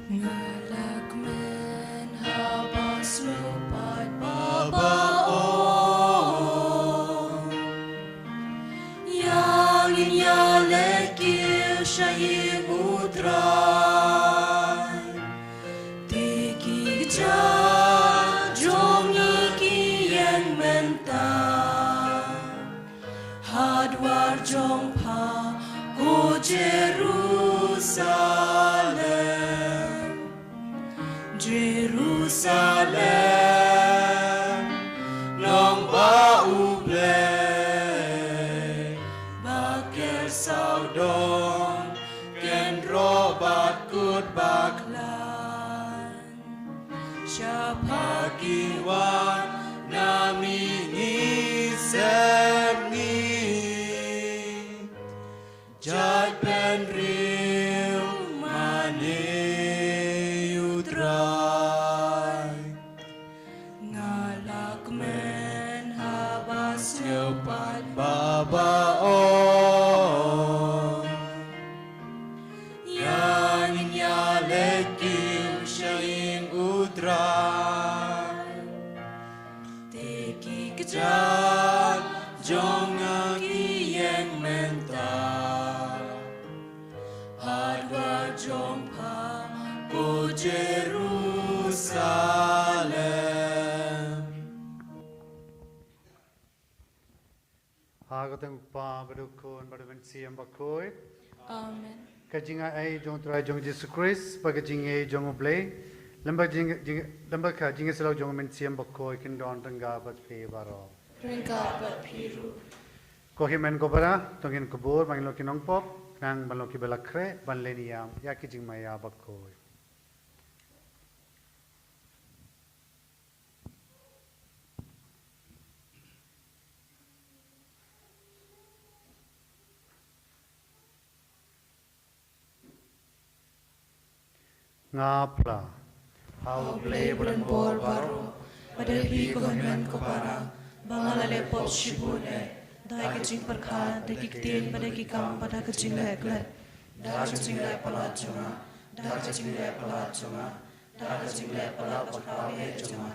Ngalagmen habas lupat babaon Yang inyalekil syahing utray Tiki jong iki yang mentang Hadwar jong pa ko Jerusalem Jerusalem long bauble bakel saudon ken robat kut baklan siapa kiwan nami ngisemi jai pen riu mane utrai ngalakmen habas lepat babaon yang nyalekiu syaing utrai teki kejar jong aki yang mental hadwa jong pa ko Jerusalem Hagatang pa badukon baduman Mass Bakhuid. Amen. Kajinga ay jong try jong Jesus Christ pagajing ay jong oblay. Lamba ka jinga selaw jong Mass Bakhuid kindon tangga bat pe baro. Ringka bat piru. Kohimen ko bara tongin kubur banglo kinong pop nang balong ki balakre banleniam yakijing maya Bakhuid. Ngapla Hau play bulan bor baru. Padahi kohanan ko para. Bangalale pop shibune. Dai kecing perkha. Dai kiktin pada kikam pada kecing leklet. Dah kecing lek palat cuma. Dah kecing lek palat cuma. Dah kecing lek palat pakawai cuma.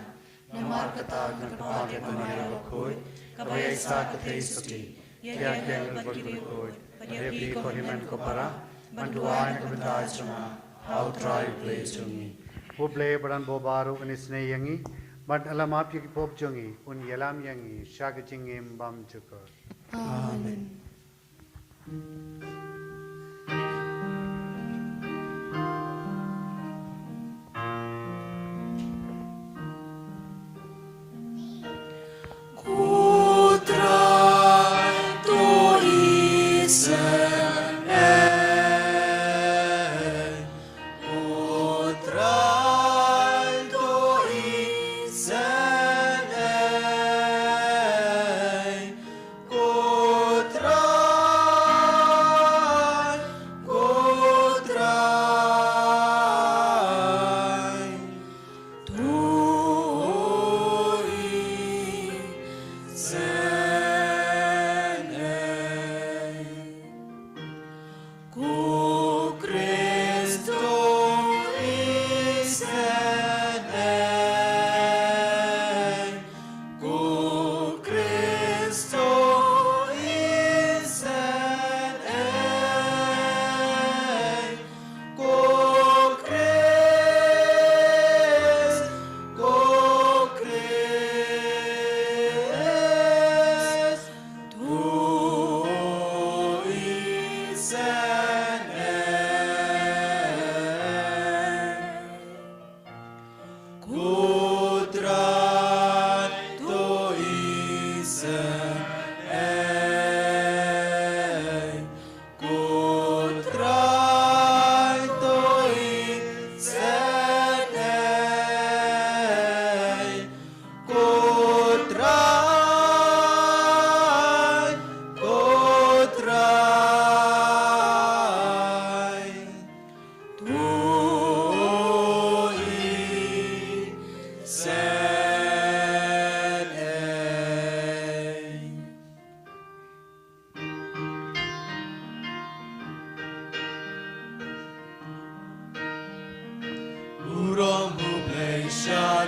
Namar kata kerpade manaya Bakhuid. Kabaya sa kathai suti. Yang yang berkiri Bakhuid. Padahi kohanan ko para. Banduan kebentar cuma. How try play jungi. Wo play badan bo baru unisne yangi but alam ap ki pop jungi un yalam yangi shagajing bam chukar. Amen.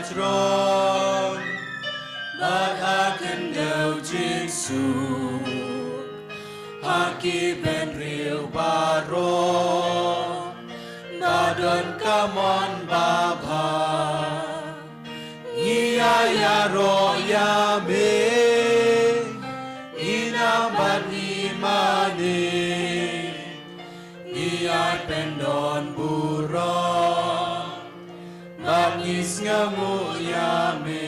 tron bat akan dau jinsuk haki ben riu baro badon kamon baba iya ya ro ya me inambat imani iya pendon buro bangis ngamu ya me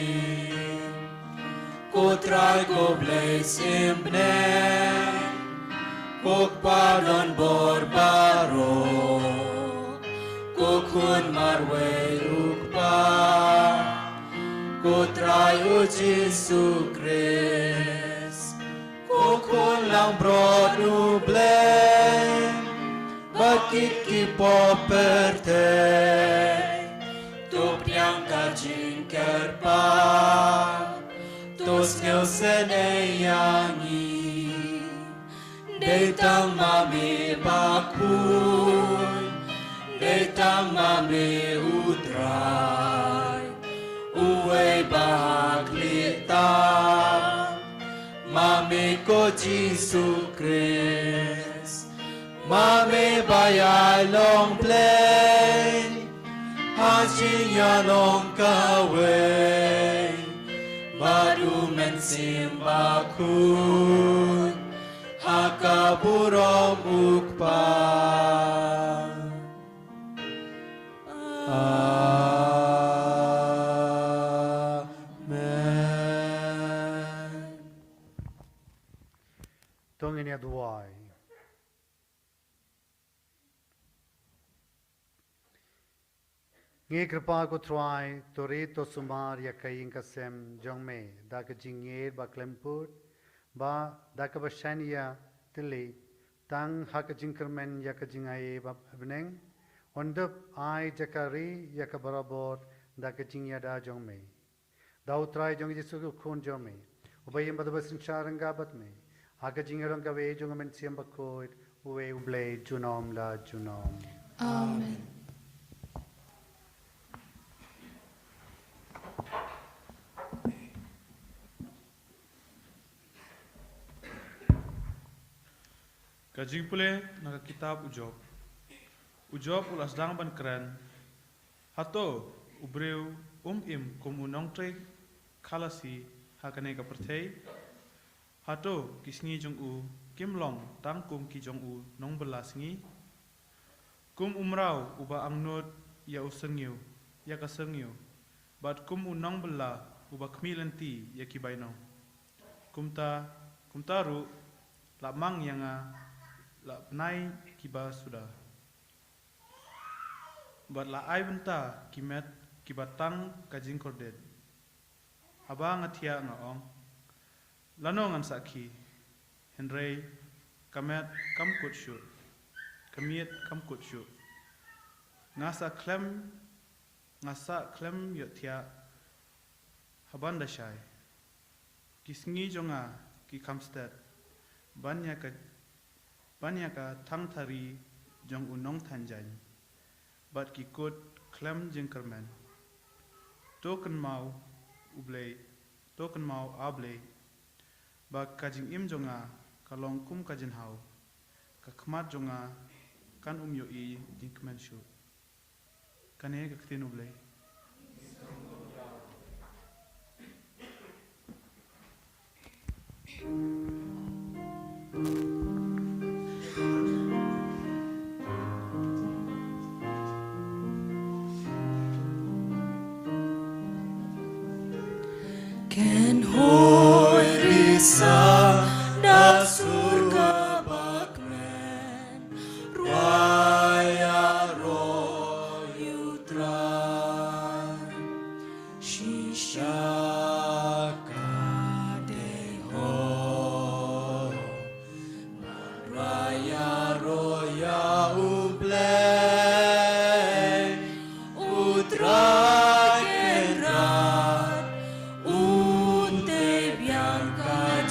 ko try ko blaze imne ko padon borbaro ko kun marwe ukpa ko try o Jesus Christ ko kun lang brod uble bakit ki poperte tu priang kajing kerpa tos ngel sene yangi Detang mami Bakhuid Detang mami utrai Uwe bahaglita Mami ko Jesus Christ Mami bayay long play Hajing yalong kaway Baru mensim Bakhuid Hakaburom ukpa Amen. Tong ini aduai. Nge kripa ko try tori to sumar ya kain kasem jongme da ka jingir ba klemput ba da ka bashania tili tang hak jingkermen ya ka jingai ba abneng ondup ai jakari ya ka barabot da ka jingya da jongme da utrai jong jisu ko khun jongme ubayim bad basin charanga batme hak jingerong ka we jongmen siam Bakhuid uwe uble junom la junom. Amen. Kajing pule naga kitab Ujob. Ujob ulas dang ban keren. Hato ubreu im kum unong tre kalasi hakane ka pertei. Hato kisngi jong u kimlong tang kum ki jong u nong belasngi. Kum umrau uba angnut ya usengiu ya kasengiu. Bat kum unong bela uba kmilanti ya kibaino. Kumta ru la mang yanga la penai kiba sudah. Bat la ai benta kimet kibatang kajing kordet. Aba ngatia ngaong. Lano ngan saki. Henry kamet kam kutshu. Kamiet kam kutshu. Ngasa klem yotia habanda shai. Kisngi jonga ki kamstet. Banyak ka tang tari jong unong tanjany. Bat kikut klem jengkermen. Token mau able. Ba kajing im jonga kalong kum kajin hau. Kakmat jonga kan yoi jingkmen shu. Kane kaktin uble. Ken hoi risa da surga bakmen Ruaya ro yutran Shisha kadeho Ruaya ro ya uble Utra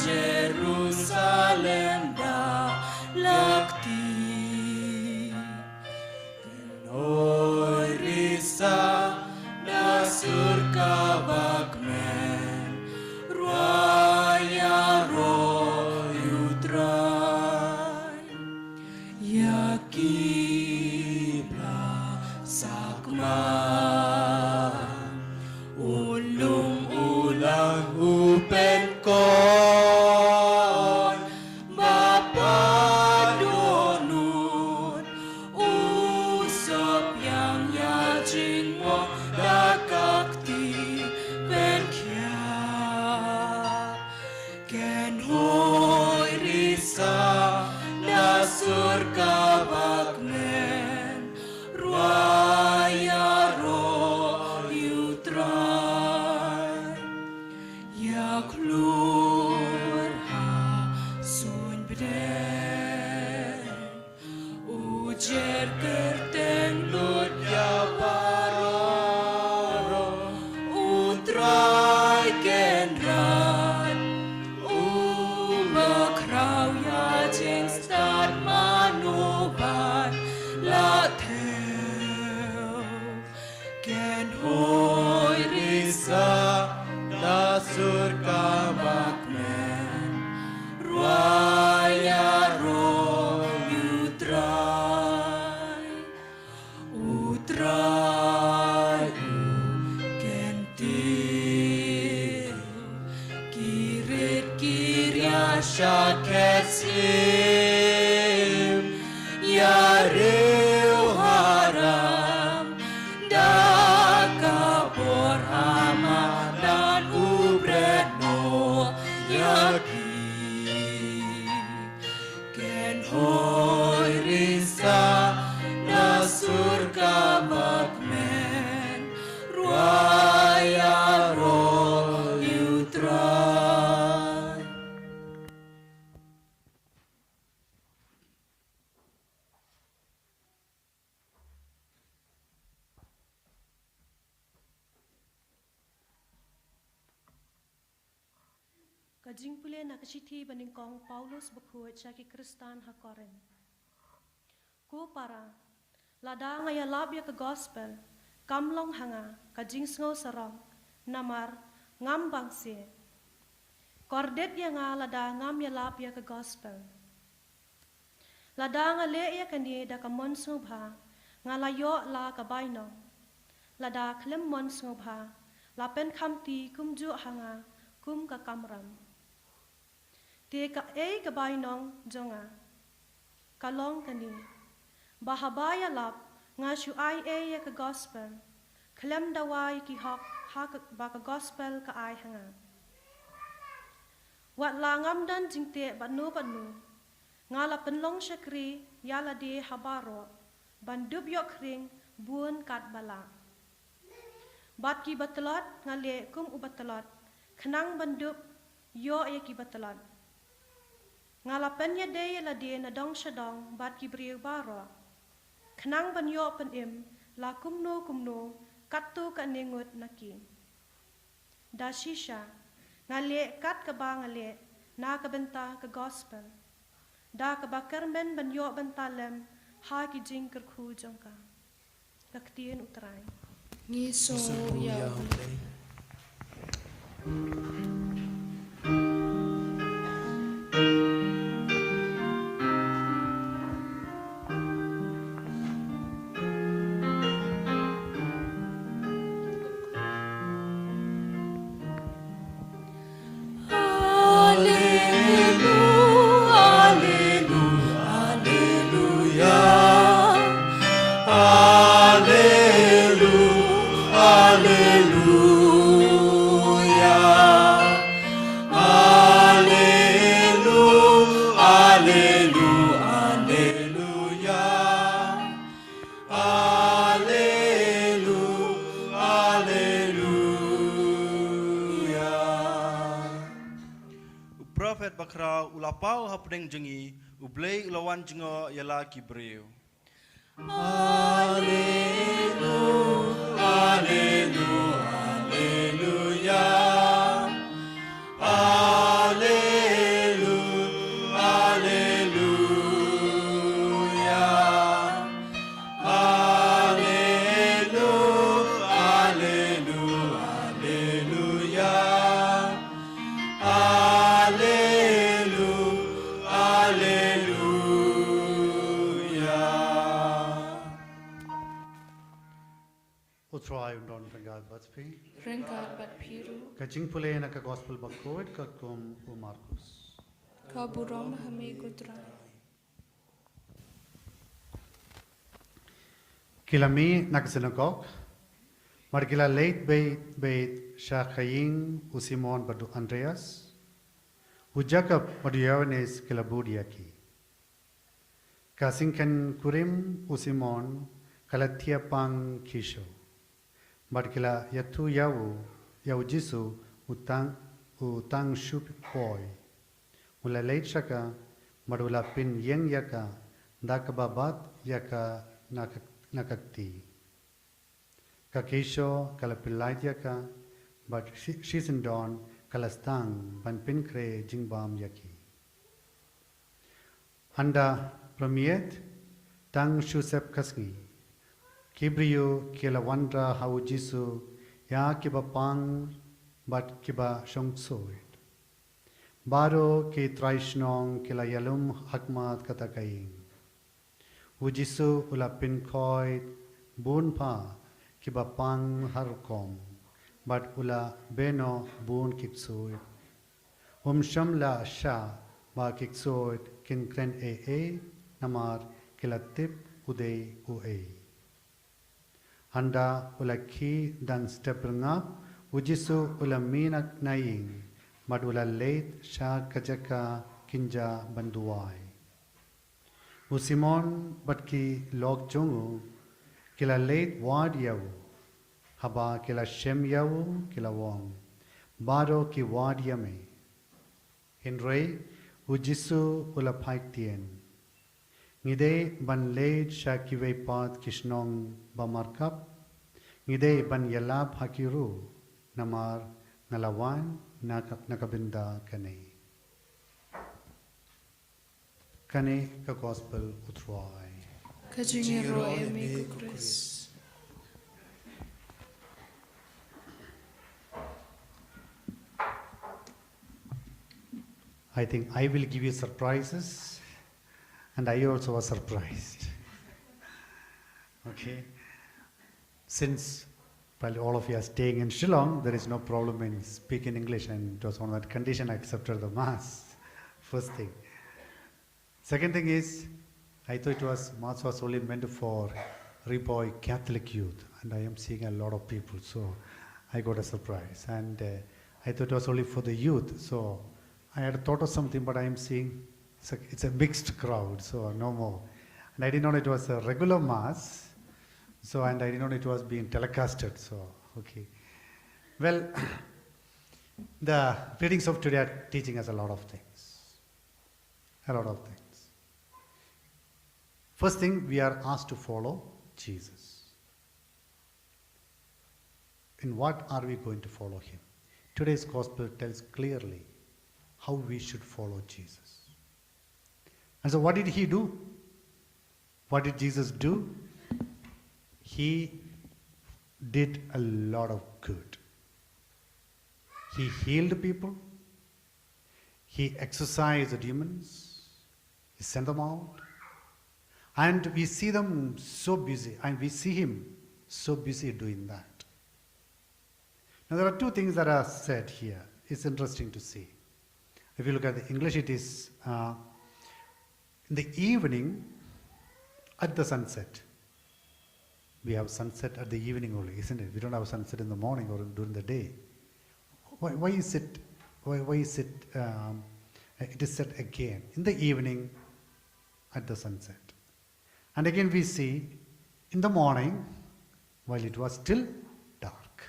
Jerusalem ulung ulang upen kon mapadunun usop yang yajing mo dakakti pen kya ken hoy risa na surga bakmen ruaya ro yutrai ya klur ha sun bden ujer kerteng lut ya pararo utrai kenran bakrau ya jing start manuban la theo ken hoy risa na surga bakmen ruaya ro utrai kentil kirit kirya shaket sim ya reu haram dakabor hama dan ubretno yaki ken hoy risa na surga bakmen ruaya ro yutrai. Kajing pule na kasithi baningkong Paulus Bakhuid syaki Kristan hakoren. Ko para lada ngaya labya ke gospel kamlong hanga kajing sngo sarong namar ngam bangsi. Kordet ya nga lada ngam ya labya ke gospel. Lada nga le ya kani da kamon snubha nga layo la kabaino. Lada klem mon snubha la pen kamti kumju hanga kum ka kamram. Te ka kabainong jonga kalong kani bahabaya lap nga shuai ya ka gospel klem dawai ki hok ha ba ka gospel ka ai hanga wat la ngam dan jingte banu nga la penlong shakri ya la de habaro bandub yok ring buon kat bala bat ki batelot nga le kum ubatelot khnang bandub yo ya ki batelot ngalapen ya de la de na dong shadong bat ki briu baro khnang ban yo pen im la kumno katu ka nengut naki da shisha ngale kat ka ba ngale na ka benta ka gospel da ka bakar men ban yo bentalem ha ki jing ker khu jongka kaktien utrai Ngiso ya Prophet bakra ulapau hapdeng jengi ublei ulawan jengo yala kibreu. Hallelujah, hallelujah, hallelujah. Hallelujah, hallelujah. Hallelujah, hallelujah, hallelujah. Hallelujah, hallelujah. Uthrai undon pengal batspi. Rengkat bat piru. Kajing pule na ka Gospel Bakhuid ka kum u Markus. Kau burom hame gudrai. Kilami nak synagogue. Margila late beit Shachaying u Simon badu Andreas. U Jacob badu Yohanes kilabudiaki. Kasingkan kurim u Simon kalatia pang kisho. Margila yatu yau jisu utang shup boy. Ula late shaka madula pin yeng yaka dakababat yaka nakakti. Kakesho kalapilait yaka but she's in dawn kalastang ban pinkre jingbam yaki. Anda promiet tang shusep kasngi. Kibriyo kilawandra hau jisu ya kiba pang but kiba shongsoit. Baro ki traishnong kila yalum hakmat katakaing. Ujisu ula pinkoit bun pa kiba pang harkom but ula beno bun kiksoit. Shamla sha ba kiksoit kin kren namar kila tip uday ue. Handa ula ki dan stepping up ujisu ula minak naing but ula late sha kajaka kinja banduai. Usimon but ki log jongu kila late wad yawu haba kila shem yawu kila wong baro ki wad yame in rei ujisu ula paitien ngide ban late sha kiwe pat kishnong bamarkap ngide ban yalab hakiru namar nalawan nakabinda kane ka gospel uthwai. Kajingero eme kukris. I think I will give you surprises and I also was surprised. Okay. Since probably all of you are staying in Shillong, there is no problem in speaking English and it was on that condition I accepted the Mass. First thing. Second thing is, I thought Mass was only meant for Ripoy Catholic youth and I am seeing a lot of people, so I got a surprise. And I thought it was only for the youth, so I had thought of something, but I am seeing it's a mixed crowd, so no more. And I didn't know it was a regular Mass, and I didn't know it was being telecasted, so okay. Well, the readings of today are teaching us a lot of things. A lot of things. First thing, we are asked to follow Jesus. In what are we going to follow him? Today's gospel tells clearly how we should follow Jesus. And so what did he do? What did Jesus do? He did a lot of good. He healed people. He exorcised the demons. He sent them out. And we see them so busy, and we see him so busy doing that. Now there are two things that are said here. It's interesting to see. If you look at the English, it is in the evening at the sunset. We have sunset at the evening only, isn't it? We don't have sunset in the morning or during the day. Why is it? Why is it? It is said again in the evening at the sunset. And again we see in the morning while it was still dark.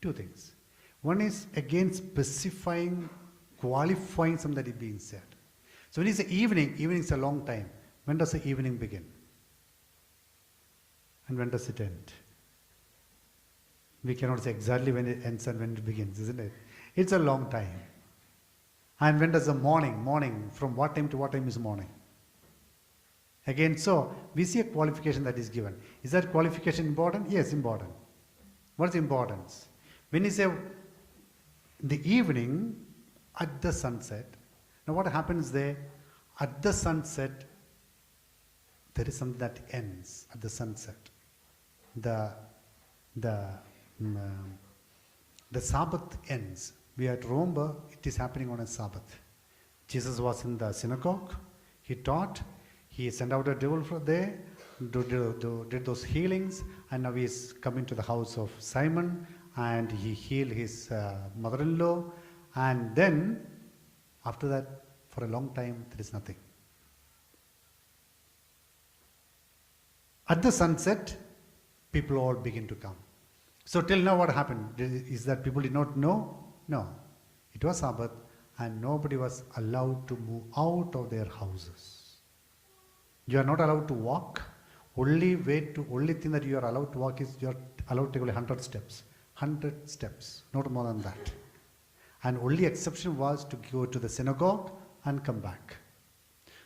Two things. One is again specifying, qualifying something that is being said. So when you say evening, evening is a long time. When does the evening begin? And when does it end? We cannot say exactly when it ends and when it begins, isn't it? It's a long time. And when does the morning, from what time to what time is morning? Again, so we see a qualification that is given. Is that qualification important? Yes, important. What's the importance? When you say the evening at the sunset, now what happens there? At the sunset, there is something that ends at the sunset. the the mm, um, the Sabbath ends. We have to remember it is happening on a Sabbath. Jesus was in the synagogue. He taught. He sent out a devil from there, did those healings, and now he is coming to the house of Simon, and he healed his mother-in-law, and then after that, for a long time, there is nothing. At the sunset, people all begin to come. So till now what happened? Is that people did not know? No. It was Sabbath, and nobody was allowed to move out of their houses. You are not allowed to walk. Only thing that you are allowed to walk is you are allowed to take only 100 steps. 100 steps, not more than that. And only exception was to go to the synagogue and come back.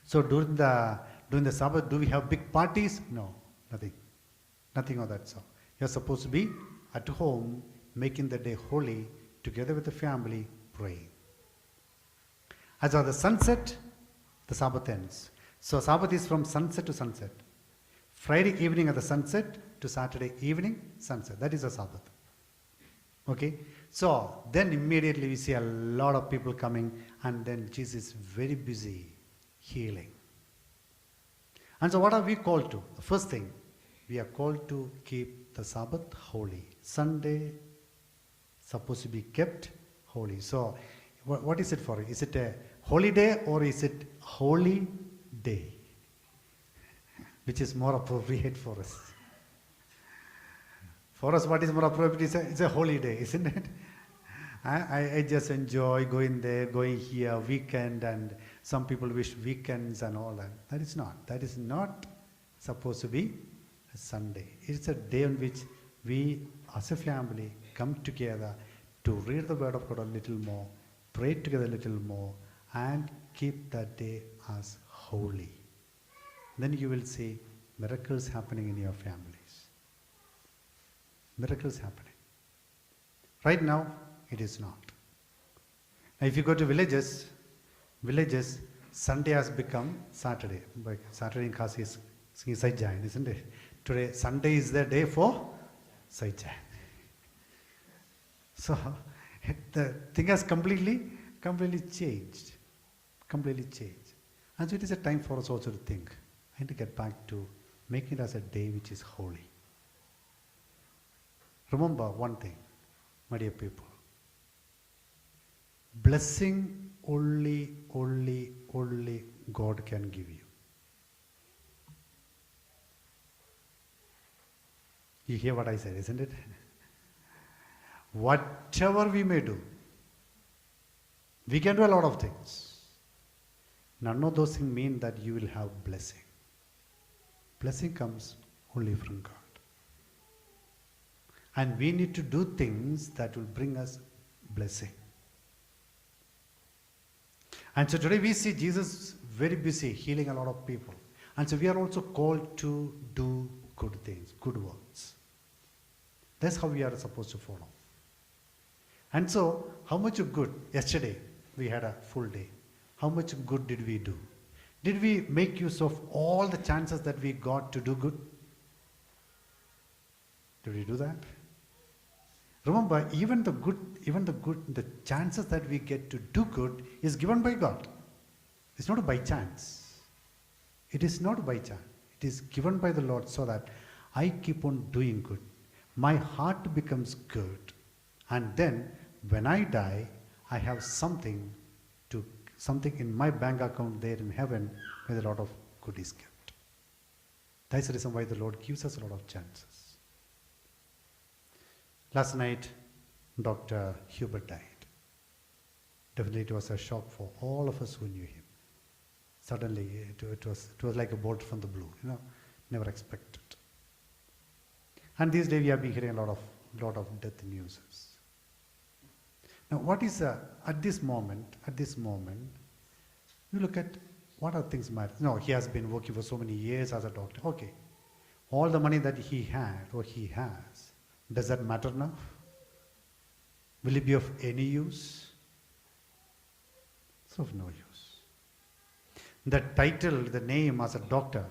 So during the Sabbath, do we have big parties? No, nothing. Nothing of that sort. You are supposed to be at home, making the day holy, together with the family, praying. As of the sunset, the Sabbath ends. So Sabbath is from sunset to sunset. Friday evening at the sunset to Saturday evening, sunset. That is a Sabbath. Okay? So then immediately we see a lot of people coming, and then Jesus is very busy healing. And so what are we called to? The first thing, we are called to keep the Sabbath holy. Sunday supposed to be kept holy. So what is it for? Is it a holy day or is it holy day? Which is more appropriate for us? For us, what is more appropriate? It's a holy day, isn't it? I just enjoy going there, going here, weekend, and some people wish weekends and all that. That is not. That is not supposed to be a Sunday. It's a day on which we, as a family, come together to read the Word of God a little more, pray together a little more, and keep that day as holy. Then you will see miracles happening in your families. Miracles happening. Right now, it is not. Now, if you go to villages, Sunday has become Saturday. Like Saturday in Kasi is Sajjan, isn't it? Today, Sunday is the day for Sajjan. So, the thing has completely changed. Completely changed. And so it is a time for us also to think. I need to get back to making it as a day which is holy. Remember one thing, my dear people. Blessing only God can give you. You hear what I said, isn't it? Whatever we may do, we can do a lot of things. None of those things mean that you will have blessing. Blessing comes only from God. And we need to do things that will bring us blessing. And so today we see Jesus very busy healing a lot of people. And so we are also called to do good things, good works. That's how we are supposed to follow. And so, how much good? Yesterday we had a full day. How much good did we do? Did we make use of all the chances that we got to do good? Did we do that? Remember, even the chances that we get to do good is given by God. It's not by chance. It is not by chance. It is given by the Lord so that I keep on doing good. My heart becomes good. And then when I die, I have something in my bank account there in heaven where a lot of good is kept. That's the reason why the Lord gives us a lot of chances. Last night, Dr. Hubert died. Definitely it was a shock for all of us who knew him. Suddenly, it was like a bolt from the blue, never expected. And these days we have been hearing a lot of death news. Now, what is at this moment? You look at what are things matter. No, he has been working for so many years as a doctor. Okay, all the money that he had or he has, does that matter now? Will it be of any use? It's of no use. The title, the name as a doctor,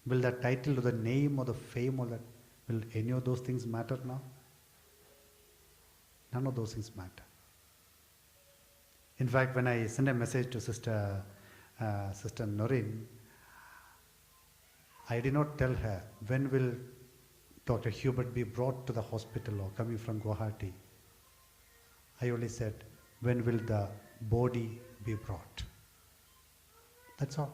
will that title or the name or the fame or that Will any of those things matter now? None of those things matter. In fact, when I sent a message to Sister Noreen, I did not tell her when will Dr. Hubert be brought to the hospital or coming from Guwahati. I only said, when will the body be brought? That's all.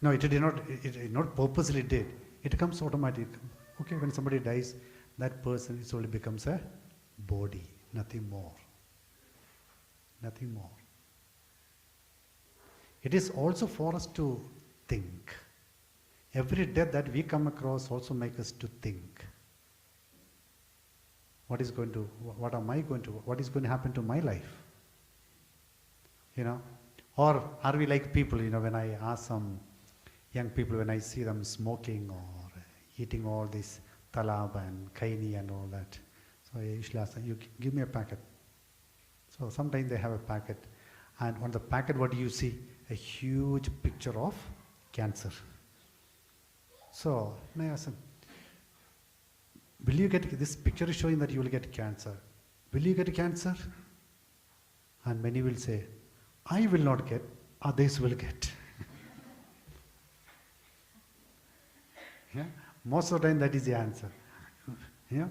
No, it not purposely did. It comes automatically. Okay, when somebody dies, that person only becomes a body, nothing more. Nothing more. It is also for us to think. Every death that we come across also makes us to think. What is going to happen to my life? Or are we like people, when I ask some young people, when I see them smoking or eating all this talab and kaini and all that. So I usually ask them, you give me a packet. So sometimes they have a packet, and on the packet what do you see? A huge picture of cancer. So I ask them, will you get, this picture is showing that you will get cancer. Will you get cancer? And many will say, I will not get, others will get. Yeah? Most of the time that is the answer. Yeah?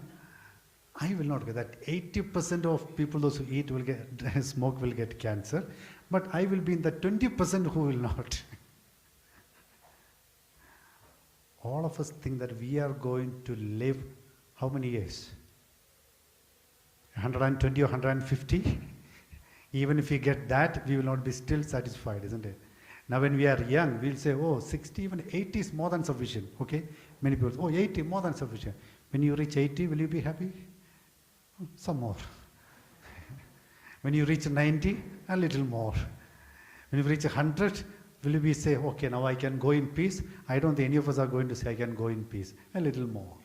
I will not get that. 80% of people, those who eat will get, smoke will get cancer, but I will be in the 20% who will not. All of us think that we are going to live how many years? 120 or 150? Even if we get that, we will not be still satisfied, isn't it? Now when we are young, we'll say, oh, 60, even 80 is more than sufficient, okay? Many people say, oh, 80, more than sufficient. When you reach 80, will you be happy? Some more. When you reach 90, a little more. When you reach 100, will you be say, okay, now I can go in peace? I don't think any of us are going to say, I can go in peace. A little more.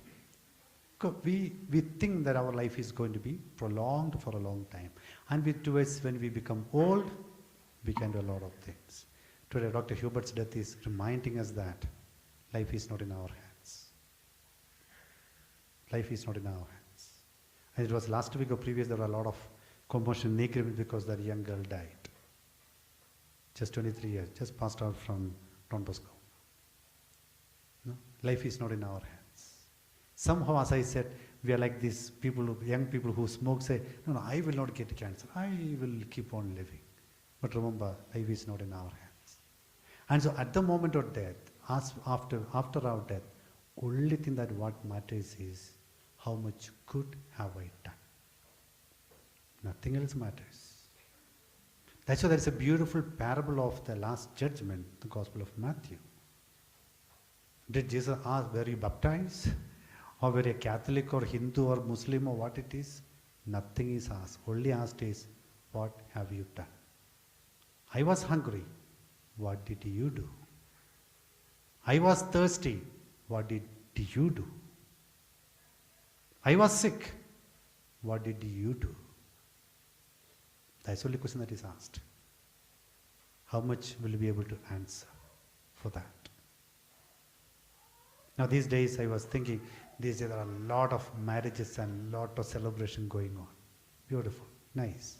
We think that our life is going to be prolonged for a long time. And when we become old, we can do a lot of things. Today, Dr. Hubert's death is reminding us that life is not in our hands. Life is not in our hands. And it was last week or previous, there were a lot of commotion in Negri because that young girl died. Just 23 years, just passed out from Don Bosco. No? Life is not in our hands. Somehow, as I said, we are like these people, young people who smoke say, no, I will not get cancer. I will keep on living. But remember, life is not in our hands. And so at the moment of death, after our death, only thing that what matters is how much good have I done. Nothing else matters. That's why there is a beautiful parable of the Last Judgment, the Gospel of Matthew. Did Jesus ask, were you baptized? Or were you a Catholic or Hindu or Muslim or what it is? Nothing is asked. Only asked is, what have you done? I was hungry. What did you do? I was thirsty. What did you do? I was sick. What did you do? That's the only question that is asked. How much will you be able to answer for that? Now these days I was thinking, these days there are a lot of marriages and a lot of celebration going on. Beautiful, nice.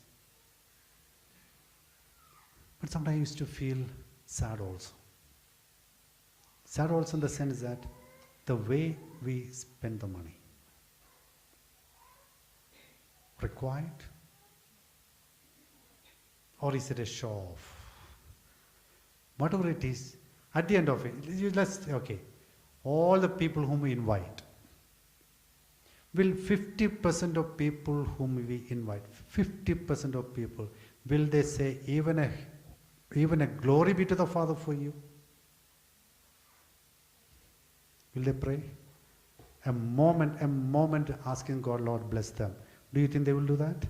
But sometimes I used to feel sad also. Sad also in the sense that the way we spend the money. Required? Or is it a show off? Whatever it is, at the end of it, let's say, okay, all the people whom we invite, will 50% of people whom we invite, 50% of people, will they say, even a glory be to the Father for you? Will they pray? A moment asking God, Lord, bless them. Do you think they will do that?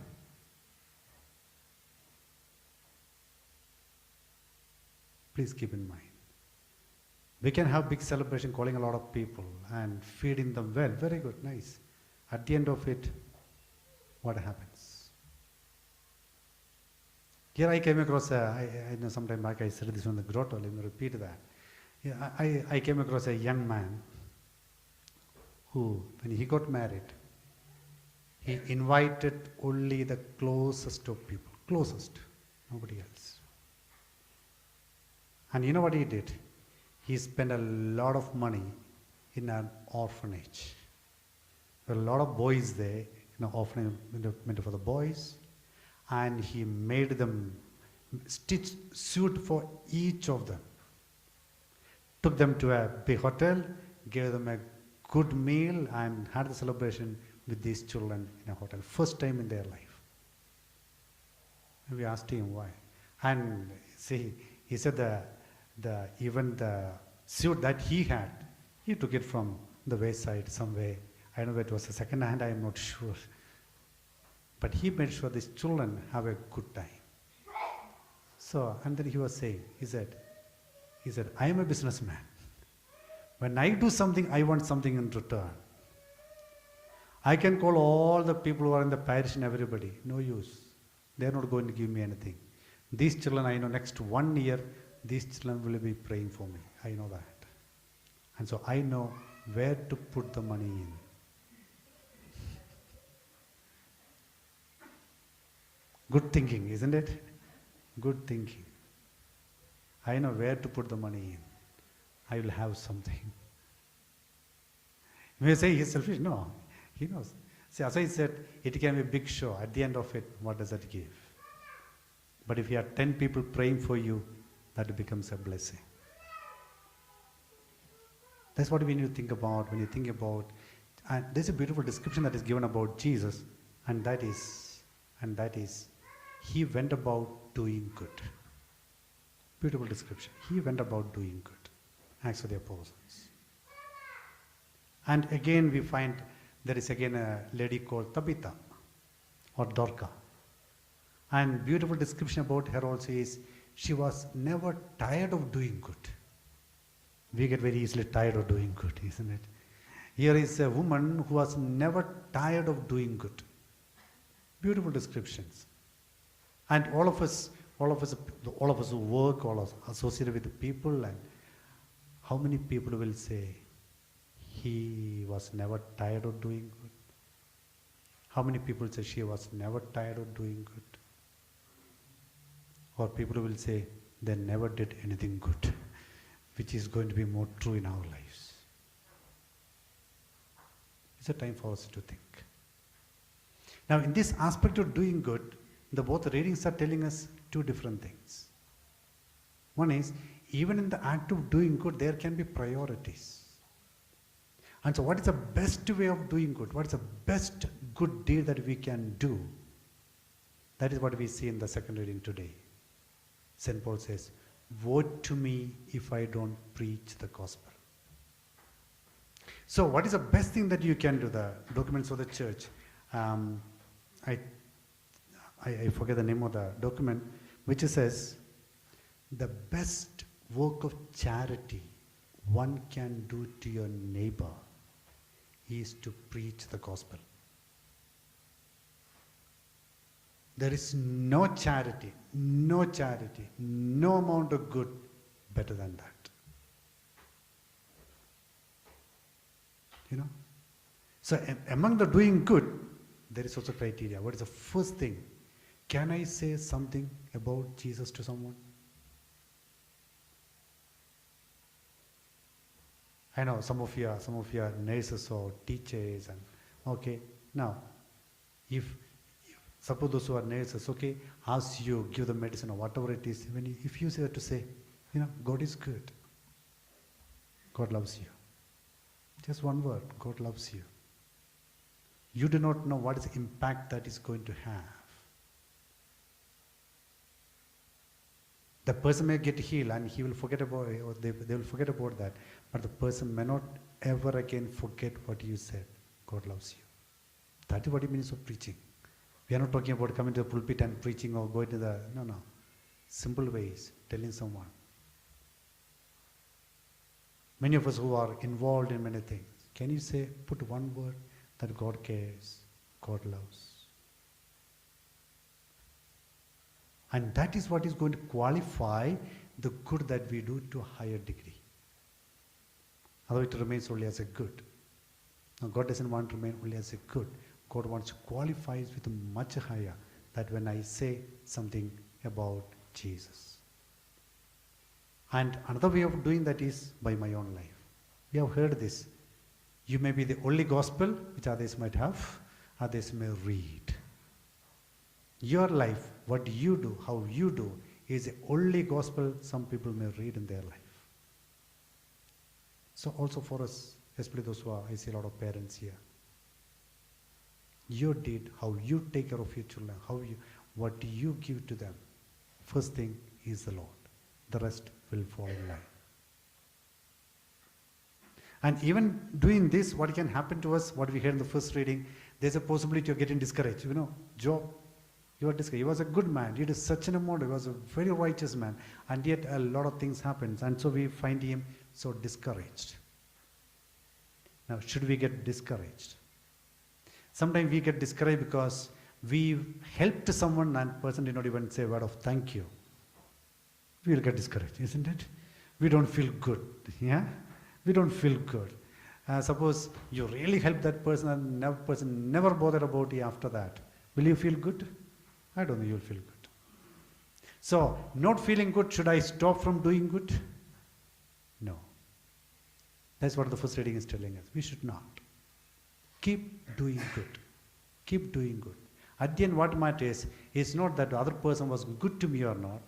Please keep in mind. We can have big celebration, calling a lot of people and feeding them well. Very good, nice. At the end of it, what happens? Here I came across I know some time back I said this on the grotto, let me repeat that. Yeah, I came across a young man who, when he got married, he invited only the closest of people, closest, nobody else. And you know what he did? He spent a lot of money in an orphanage. There were a lot of boys there, orphanage meant for the boys, and he made them stitch suit for each of them. Took them to a big hotel, gave them a good meal, and had the celebration with these children in a hotel. First time in their life. And we asked him why. And see, he said even the suit that he had, he took it from the wayside somewhere. I don't know whether it was a second hand, I am not sure. But he made sure these children have a good time. So, and then he was saying, he said, I am a businessman. When I do something, I want something in return. I can call all the people who are in the parish and everybody. No use. They are not going to give me anything. These children, I know next 1 year, these children will be praying for me. I know that. And so I know where to put the money in. Good thinking, isn't it? Good thinking. I know where to put the money in. I will have something. You may say he's selfish. No, he knows. See, as I said, it can be a big show. At the end of it, what does that give? But if you have 10 people praying for you, that becomes a blessing. That's what we need to think about when you think about, and there's a beautiful description that is given about Jesus, and that is, he went about doing good. Beautiful description. He went about doing good. Acts of the Apostles. And again we find there is again a lady called Tabitha or Dorcas. And beautiful description about her also is she was never tired of doing good. We get very easily tired of doing good, isn't it? Here is a woman who was never tired of doing good. Beautiful descriptions. And all of us who work, all of us associated with the people, and how many people will say, he was never tired of doing good? How many people say she was never tired of doing good? Or people will say, they never did anything good, which is going to be more true in our lives. It's a time for us to think. Now, in this aspect of doing good, the both readings are telling us two different things. One is, even in the act of doing good, there can be priorities. And so what is the best way of doing good? What is the best good deed that we can do? That is what we see in the second reading today. St. Paul says, woe to me if I don't preach the gospel. So what is the best thing that you can do? The documents of the church. I forget the name of the document, which says, the best work of charity one can do to your neighbor is to preach the gospel. There is no charity, no amount of good better than that. You know? So among the doing good, there is also criteria. What is the first thing? Can I say something about Jesus to someone? I know some of you are nurses or teachers, and okay. Now, if suppose those who are nurses, okay, as you give the medicine or whatever it is, if you say to say, God is good, God loves you. Just one word, God loves you. You do not know what is the impact that is going to have. The person may get healed and he will forget about it, or they will forget about that. But the person may not ever again forget what you said. God loves you. That is what it means of preaching. We are not talking about coming to the pulpit and preaching or going to the, no. Simple ways, telling someone. Many of us who are involved in many things, can you say, put one word that God cares, God loves? And that is what is going to qualify the good that we do to a higher degree. Otherwise it remains only as a good. Now, God doesn't want to remain only as a good. God wants to qualify us with much higher. That when I say something about Jesus. And another way of doing that is by my own life. We have heard this. You may be the only gospel which others might have, others may read. Your life, what you do, how you do, is the only gospel some people may read in their life. So also for us, especially those who are, I see a lot of parents here. Your deed, how you take care of your children, what do you give to them? First thing is the Lord. The rest will fall in line. And even doing this, what can happen to us, what we heard in the first reading, there's a possibility of getting discouraged. You know, Job, he was a good man. He did such an amount. He was a very righteous man. And yet a lot of things happen. And so we find him so discouraged. Now, should we get discouraged? Sometimes we get discouraged because we helped someone and person did not even say a word of thank you. We will get discouraged, isn't it? We don't feel good. Yeah? We don't feel good. Suppose you really help that person and that person never bothered about you after that. Will you feel good? I don't think you'll feel good. So, not feeling good, should I stop from doing good? No. That's what the first reading is telling us. We should not. Keep doing good. Keep doing good. At the end, what matters is not that the other person was good to me or not.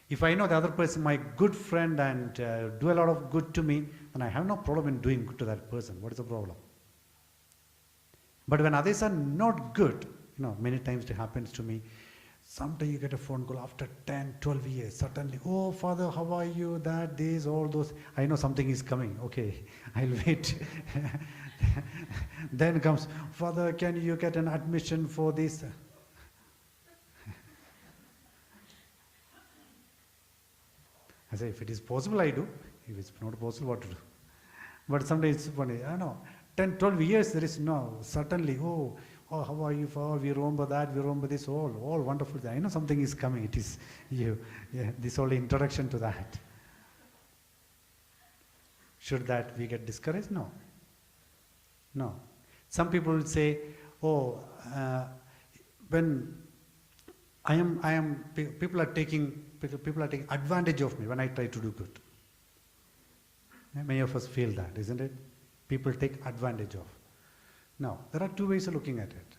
If I know the other person, my good friend, and do a lot of good to me, then I have no problem in doing good to that person. What is the problem? But when others are not good, many times it happens to me. Sometimes you get a phone call after 10, 12 years. Suddenly, oh, Father, how are you? That, this, all those. I know something is coming. Okay, I'll wait. Then comes, Father, can you get an admission for this? I say, if it is possible, I do. If it's not possible, what to do? But sometimes it's funny. I know, 10, 12 years, there is no, certainly, oh, how are you? Oh, we remember that, we remember this, all wonderful things. I know something is coming. It is you. Yeah, this only introduction to that. Should that we get discouraged? No. No. Some people will say, oh, when people are taking advantage of me when I try to do good. Many of us feel that, isn't it? People take advantage of. Now, there are two ways of looking at it.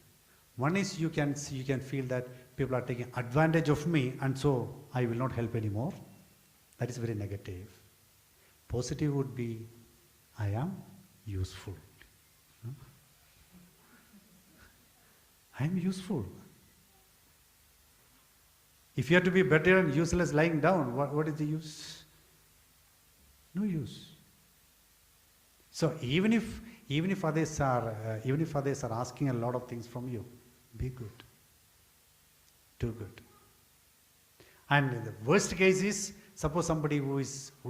One is you can feel that people are taking advantage of me and so I will not help anymore. That is very negative. Positive would be, I am useful. I am useful. If you have to be better and useless lying down, what is the use? No use. So even if others are asking a lot of things from you, be good. Do good. And the worst case is, suppose somebody who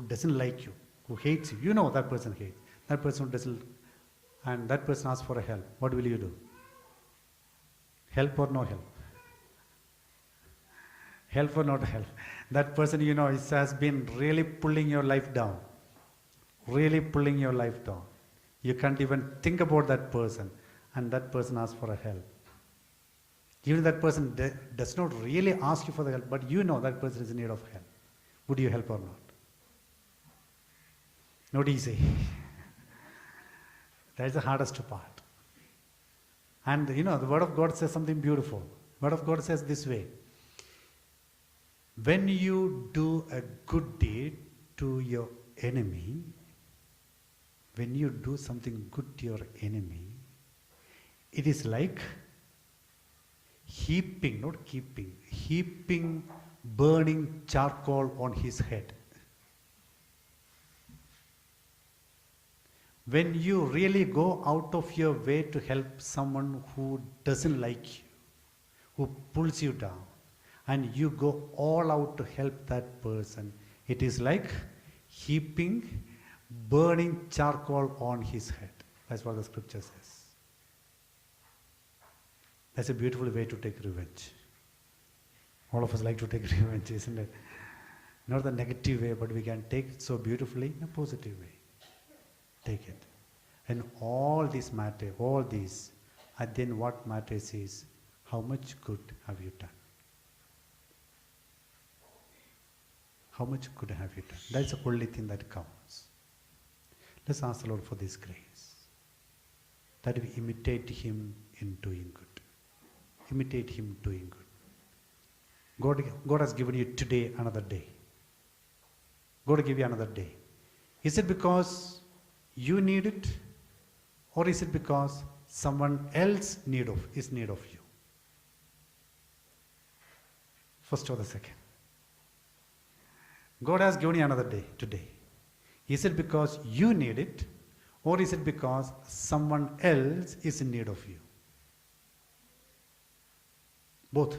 doesn't like you, who hates you. You know that person hates. That person doesn't, and that person asks for a help. What will you do? Help or no help? Help or not help? That person, has been really pulling your life down. Really pulling your life down. You can't even think about that person, and that person asks for a help. Even that person does not really ask you for the help, but you know that person is in need of help. Would you help or not? Not easy. That is the hardest part. And the Word of God says something beautiful. Word of God says this way. When you do a good deed to your enemy, when you do something good to your enemy, it is like heaping burning charcoal on his head. When you really go out of your way to help someone who doesn't like you, who pulls you down, and you go all out to help that person, it is like heaping burning charcoal on his head. That's what the scripture says. That's a beautiful way to take revenge. All of us like to take revenge, isn't it? Not the negative way, but we can take it so beautifully in a positive way. Take it. And all this matter, all these, and then what matters is how much good have you done? How much good have you done? That's the only thing that counts. Let's ask the Lord for this grace, that we imitate Him in doing good. Imitate Him doing good. God has given you today another day. God will give you another day. Is it because you need it, or is it because someone else is need of you? First or the second? God has given you another day today. Is it because you need it, or is it because someone else is in need of you? Both.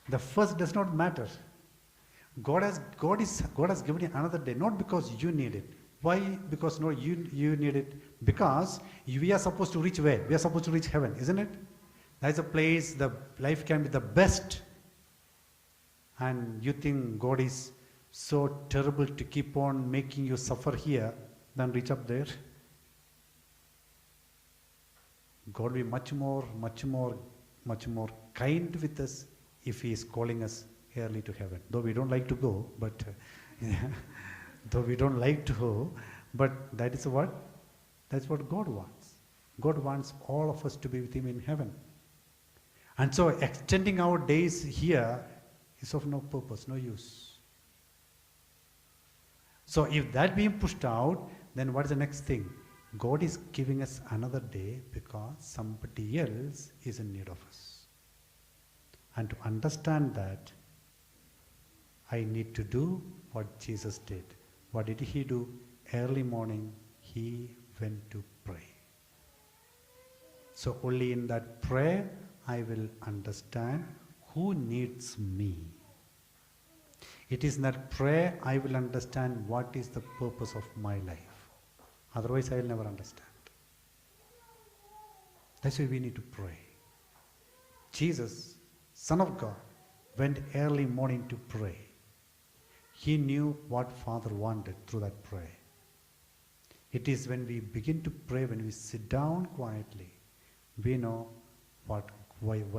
The first does not matter. God has given you another day, not because you need it. Why? Because no, you need it. Because we are supposed to reach where? We are supposed to reach heaven, isn't it? That is a place the life can be the best. And you think God is so terrible to keep on making you suffer here than reach up there? God will be much more kind with us if He is calling us early to heaven. Though we don't like to go, but that is what? That's what God wants. God wants all of us to be with Him in heaven. And so extending our days here is of no purpose, no use. So if that being pushed out, then what is the next thing? God is giving us another day because somebody else is in need of us. And to understand that, I need to do what Jesus did. What did He do? Early morning, He went to pray. So only in that prayer, I will understand who needs me. It is in that prayer I will understand what is the purpose of my life. Otherwise, I will never understand. That's why we need to pray. Jesus, Son of God, went early morning to pray. He knew what Father wanted through that prayer. It is when we begin to pray, when we sit down quietly, we know why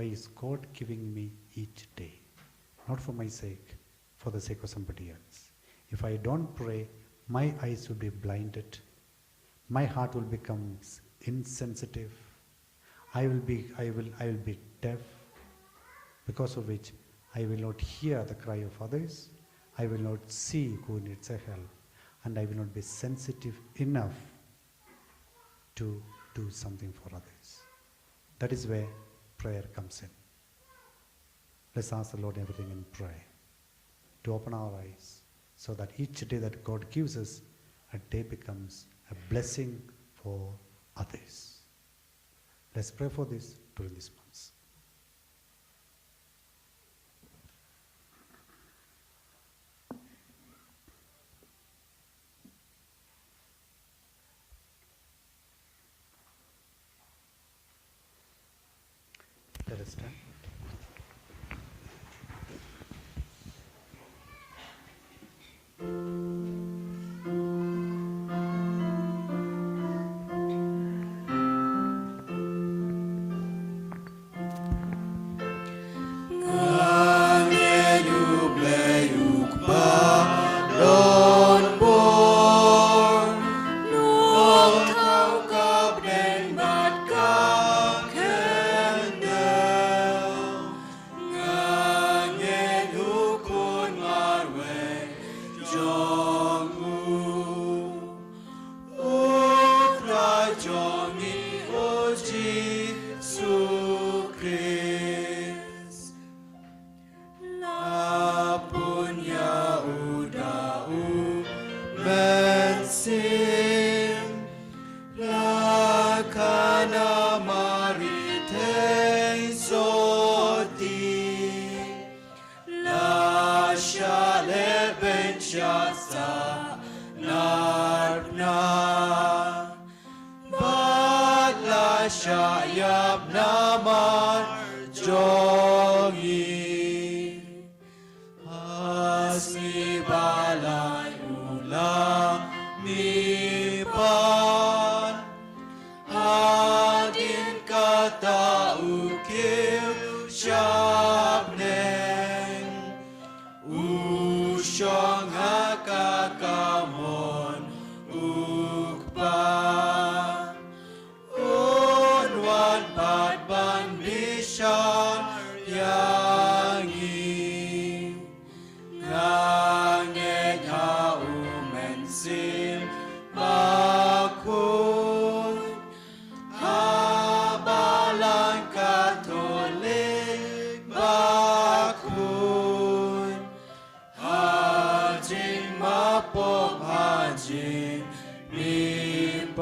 is God giving me each day? Not for my sake, for the sake of somebody else. If I don't pray, my eyes will be blinded. My heart will become insensitive. I will be deaf, because of which I will not hear the cry of others. I will not see who needs a help, and I will not be sensitive enough to do something for others. That is where prayer comes in. Let's ask the Lord everything in prayer, to open our eyes, so that each day that God gives us, a day becomes a blessing for others. Let's pray for this during these months. Let us stand. Shayab namar jongi asmi balay ulam mi pan hadin kata ukil syab neng usyong hakakamon ukpa unwan patban bishan yangi ngangek haumen sim bakhuid habalan katolik bakhuid hajing mapop hajing mipan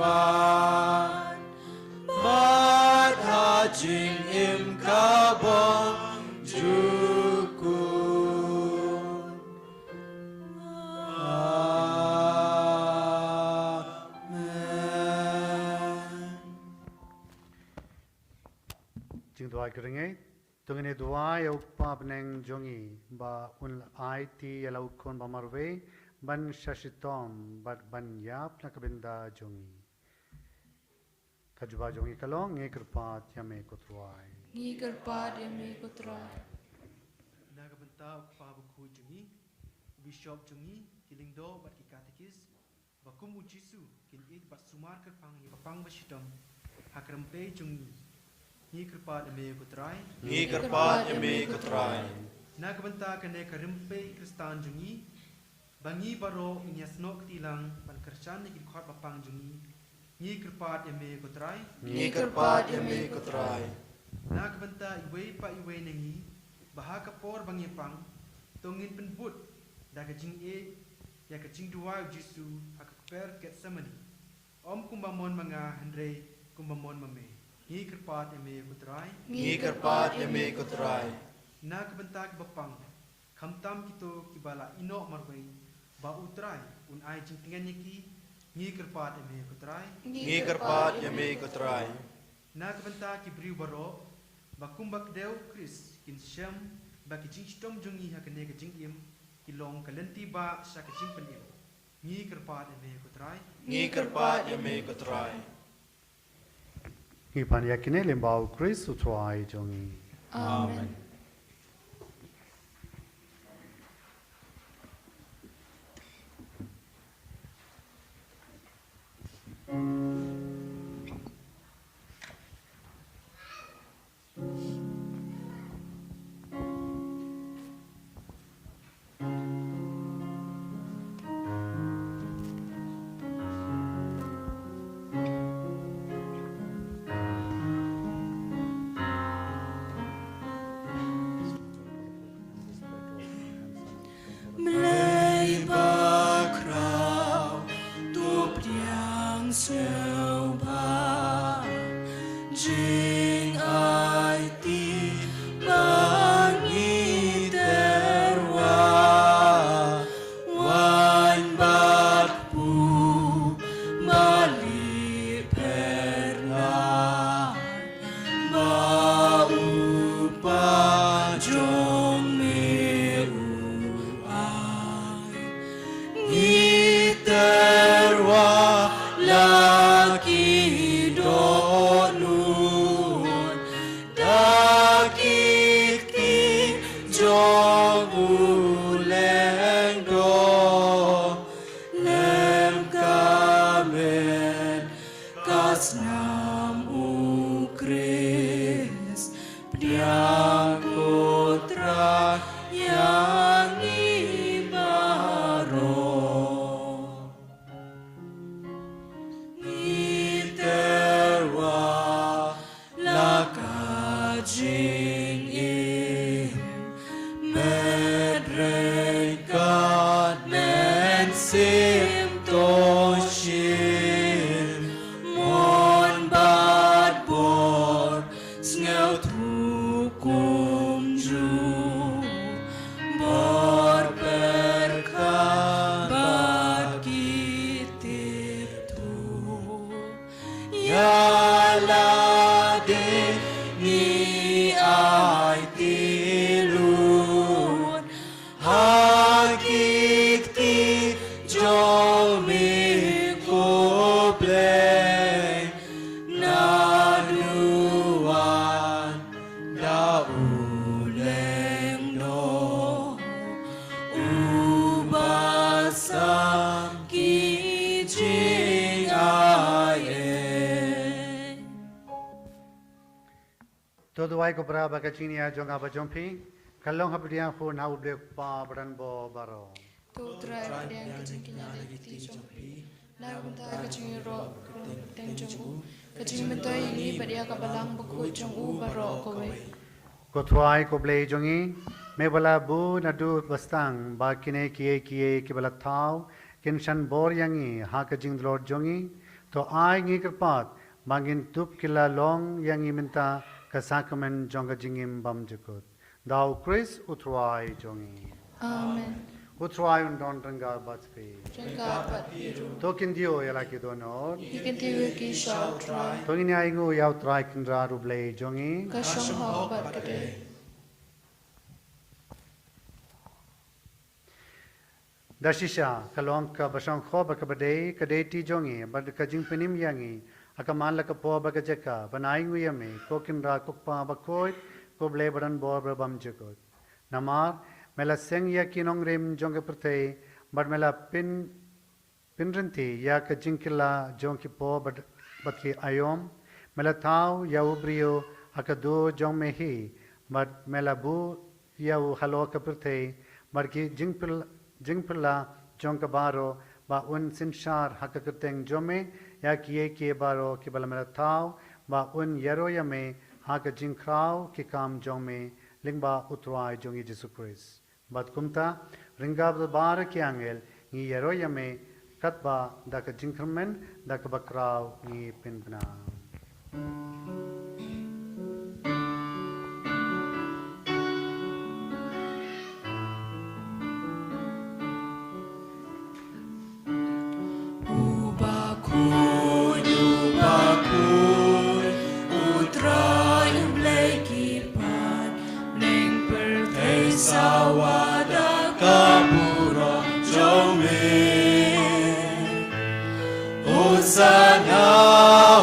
mat hajing im kabong jukun amen Jing doa keringai tungene doa ya ukpa beneng jongi ba un IT ya laukon ba marwe ban shashitom ban yap na kabinda jongi kajuba jongi kalong nge kerpat yame kotruai Ngi kerpat yame kotrai. Nagabenta Mass Bakhuid jungi, Bishop jungi, kilingdo bat ki katekis, bakum ujisu, kin it bat sumar kerpang ni papang basidam, hakrempe jungi, ni kerpat eme kutrai, Ngi kerpat yame kutrai nagabenta kene karempe kristan jungi, bangi baro inyasno ketilang ban kersan ni khot papang jungi, ni kerpat eme kutrai, Ngi kerpat yame kutrai nagabenta iwe pa iwe nengi, baha kapor bangi pang, tongin penbut, da kajing e, ya kajing dua jisu, hakakper ket samani. Om kumbamon manga hendrei kumbamon mame. Ni kerpat eme kutrai, Ngi kerpat yame kutrai na kebentak bepang. Kamtam kito kibala ino marwei, ba utrai, un ai jing tingan yaki, ni kerpat eme kutrai. Ngi kerpat yame kutrai Na kebentak kibriu baro, bakumbak deu kris, kin syam, baki jing stom jungi hakane kajing im, kilong kalenti ba sya kajing penim. Ni kerpat eme kutrai. Ngi kerpat yame kutrai Ipan yakine limbau Chris utruai jongi Amen. Mlei bakrau tup diang seu ba jing ai ti bangi terwa wan bat pu mali perna ba upa jong meru Iterwa laki donun dakiki jong uleng do lem kamen kasnam ukris priang putra yang ibaro Iterwa lakajing im medrekat men sim toshim mon bad bor snel trukum ju bor berkabat kitip tu Yalade ni ai tilun hakikti jol mi uleng naduan da uleng no ubasam kijing aye. Todo ay ko para bagacinia jonga bajompi. Kalong habriang ho na ublek pa branbo baro. Tu trai padiang kajing kinyala kiti jompi. Na bunta kajing ro teng jong kajing mentai ini padia kabalang bakhuid jong baro kowe. Ko tuai ko blei jongi. Me bala bu nadu bastang ba kine kiye kibala thau kinshan bor yangi ha kajing lord jongi. To ay ngi kerpat bangin tup kila long yangi minta kasakamen jonga jingim bam jukut. Thou Chris utruai jongi. Amen. Utruai undon rangal batspi. Jengka pat biru. Tokin dio yala ki donor. Ikan tiwi ki shao trai. Tokin ya ingu yaw trai kindra rublei jongi. Kashong hao bat kade. Dashisha kalong ka basang kho bakabade kadei ti jongi bad kajing penim yangi akamal la kapo bagajeka banai ngu yame kokin ra kokpa bakoi ko ble badan bor bam jekot namar mela seng ya kinong rim jonge prte bad mela pinrenti ya kajing kila jongi po bad ki ayom mela thau ya ubrio akadu jong mehi bad mela bu ya halo ka prte bad ki jingpilla jonka baro ba un sinshar hakakateng jome ya kiye baro ki balamela thau ba un yaro yame haka jingkrao ki kam jome lingba utwai jongi Jesus Christ bat kumta ringab bar ki angel ni yaro yame katba dak jingkrmen dak bakrao ni pinbna Sawada kapuro jome Hosanna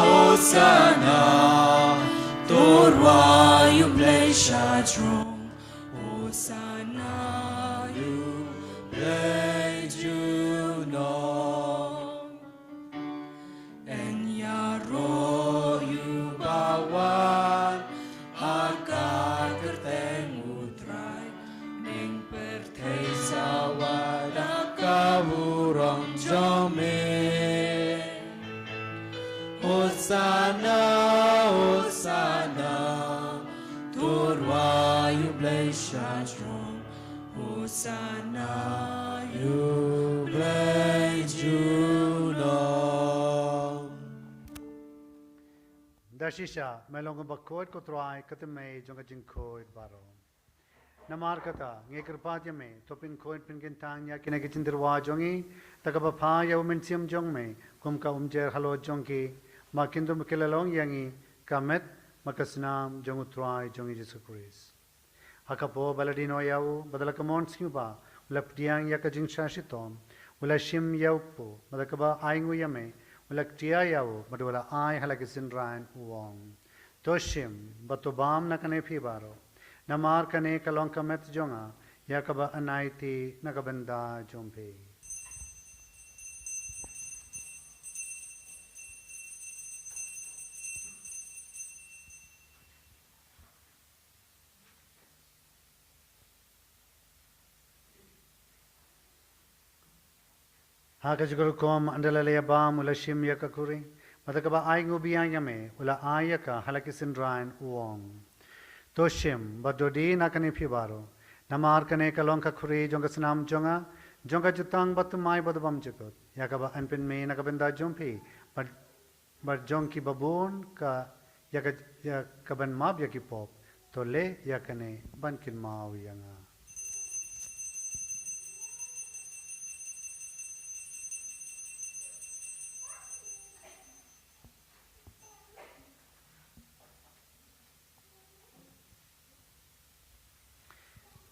Hosanna Torwa you play strong Hosanna you play juno and yaro you bawan haka kerteng utrai ning pertei sawada kawurong jome Hosanna Hosanna Turwa you blaze strong Hosanna you blaze juno Dashisha melong bakot ko try katme jonga jingkoi baro namar kata ngekirpat yame topin koin pingin tang ya kina kichindirwa jongi takaba pha ya umensiam jong me kumka umjer halo jongi ma kindu mkelalong yangi kamet makasnam jongu try jongi Jesus Christ hakapo baladino yau badalakamon siuba ulaptiang yakajing shashitom ulashim yaupo badakaba aingu yame ulaktia yau badwala ai halakisin ran uong toshim batobam nakane phibaro namar kane kalong kamet jonga yakaba anaiti nakabanda jompe Hakajguru kom andalale bam ulashim yakakuri madakaba aingu biyanyame ula ayaka halakisin ran uong Toshim badodi nakane phibaro namar kane kalonka khuri jonga snam jonga jonga jutang batumai badabam jukot yakaba anpin me nakabenda jompi but jonki babun ka yakaban mab yakipop tole yakane bankin mau yanga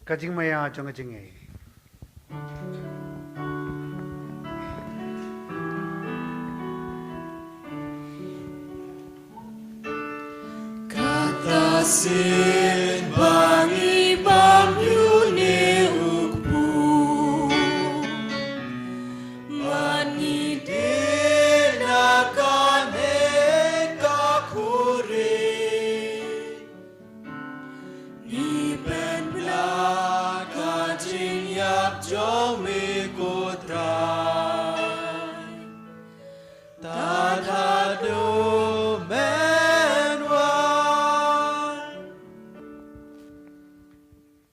Kajing maya jonga jinge sin bangi bam yune ukbu mani de nakane kakure ni ben bla ka jing yap jong me ko trai ta tha do